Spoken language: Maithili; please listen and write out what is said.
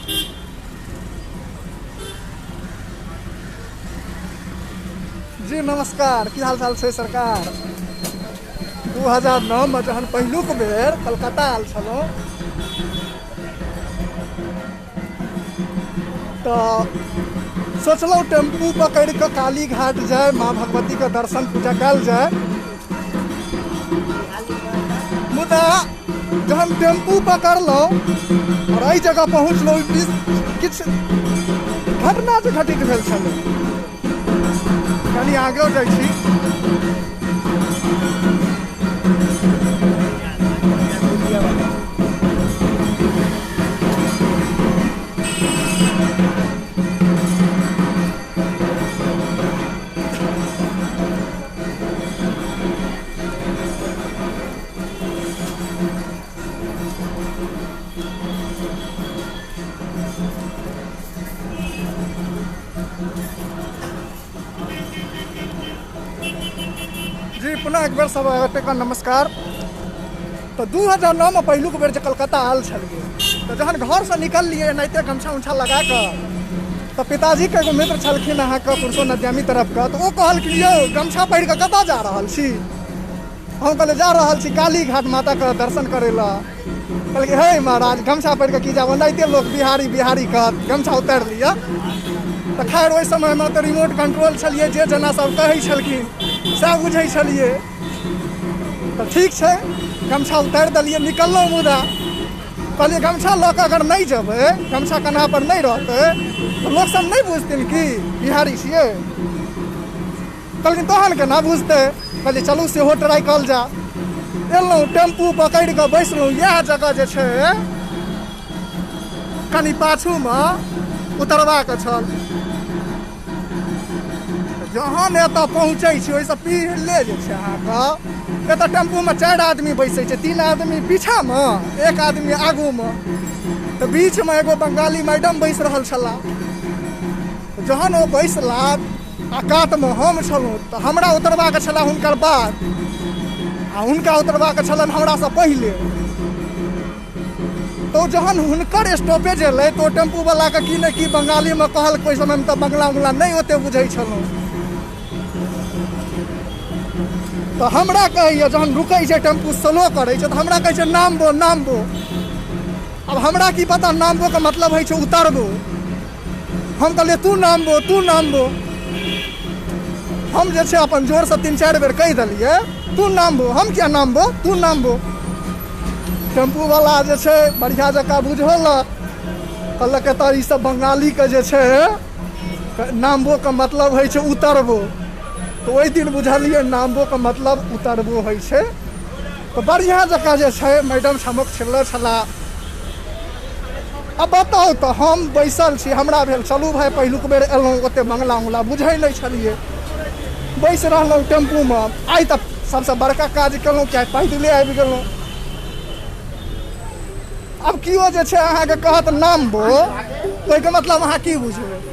जी नमस्कार, की हाल चाल छै सरकार। 2009 में जहन पहिलुक बेर कलकत्ता आयल छलहुँ तऽ सोचलहुँ टेम्पू पकड़ि कऽ काली घाट जाए, माँ भगवती के दर्शन पूजा कयल जाए। मुदा जहन टेम्पू पकड़लहुँ और एहि जगह पहुँचलहुँ, किछु घटना जे घटित भेल छलै, कनी आगे जाइ छी। जी पुनः एक बेर सब का नमस्कार। तो 2009 में पहिलुक बेर जे कलकत्ता आयल छलिए, तो जहन घर से निकललिए एनाहिते गमछा उमछा लगा कऽ, तो पिताजी के एगो मित्र छलखिन अहाँके पुरुषो नद्यामी तरफ के, तो वो कहलखिन यौ गमछा पहिर कऽ कतऽ जा रहल छी। हम कहलिए जा रहल छी काली घाट माता के दर्शन करे ला। कहलकै हे महाराज गमछा पहिर कऽ की जाब, एनाहिते लोग बिहारी बिहारी कहत, गमछा उतारि लिअ। तो खैर ओहि समय में तो रिमोट कंट्रोल छलिए, जे जेना सब कहै छलखिन सएह बुझै छलिए। तो ठीक छै, गमछा उतारि देलिए, निकललहुँ। मुदा कहलिए गमछा लऽ कऽ अगर नहीं जेबै, गमछा कन्हा पर नहीं रहतै, तो लोग सब नहीं बुझथिन कि बिहारी छियै। कहलखिन तहन केना बुझतै। कहलिए चलू सेहो ट्राई कल जा। एलहुँ टेम्पू पकड़ि कऽ बैसलहुँ, इएह जगह जे छै कनि पाछूमे उतरबाक छल। जहन एतऽ पहुँचै छी, ओहिसँ पहिले जे छै अहाँके एतऽ टेम्पूमे 4 आदमी बैसै छै, 3 आदमी पीछामे, 1 आदमी आगूमे। तऽ बीचमे एगो बंगाली मैडम बैस रहल छलाह। जहन ओ बैसला आ कातमे हम छलहुँ, तऽ हमरा उतरबाक छलए हुनकर बाद, आ हुनका उतरबाक छलनि हमरासँ पहिले। तो जहन हुनकर स्टॉपेज एलै, तो टेम्पूवलाके की ने की बंगालीमे कहलकै। ओहि समयमे तऽ बंगला उंगला नहि ओते बुझै छलहुँ। तो हमरा कहैए जहन रुकै छै टेम्पू स्लो करै छै, तऽ हमरा कहै छै नामबो नामबो। अब हमरा की पता नामबो के मतलब होइ छै उतरबो। हम कहलिए तू नामबो तू नामबो। हम जे छै अपन जोरसँ 3-4 बेर कहि देलिए तू नामबो। हम क्या नामबो, तू नामबो। टेम्पू वाला जे छै बढ़िया जकाँ बुझौलक, कहलक तऽ ई सब बंगाली के जे छै नामबो के मतलब होइ छै उतरबो। तो ओहि दिन बुझलिए नामबो के मतलब उतरबो होइ छै। तो बढ़िया जकाँ जे छै मैडम समक्ष छला। अब बताउ, तो हम बैसल छी, हमरा भेल चलू भाई पहिलुक बेर एलहुँ, ओते बंगला उंगला बुझै नहि छलिए। बैस रहलहुँ टेम्पूमे। आइ तऽ सबसँ बड़का काज केलहुँ, किएक पैदले आबि गेलहुँ। अब किओ जे छै अहाँके कहत नामबो, ओहिके मतलब अहाँ की बुझबै।